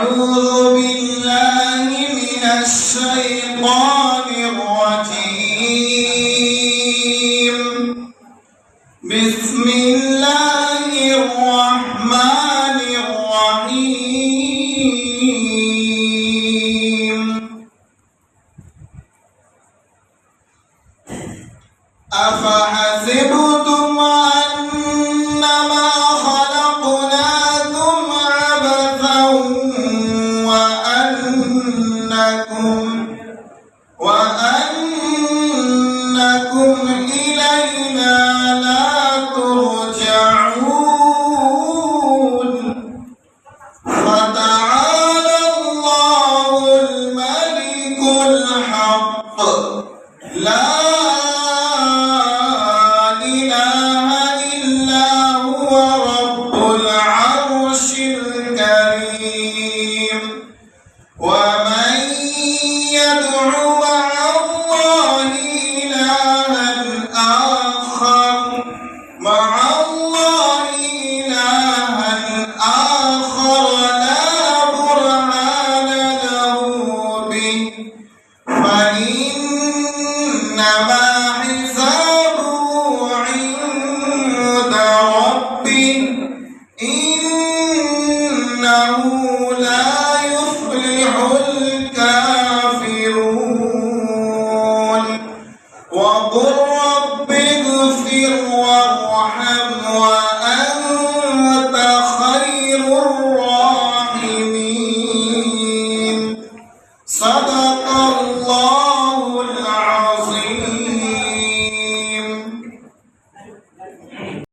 أعوذ بالله من الشيطان الرجيم. بسم الله الرحمن الرحيم. أفحسبتم أنما خلقناكم عبثا وأنكم إلينا لا ترجعون. فتعالى الله الملك الحق لا إله إلا هو رب العرش الكريم. ومن يدع مع الله إلها آخر لا برهان له به فإنما حسابه عند ربه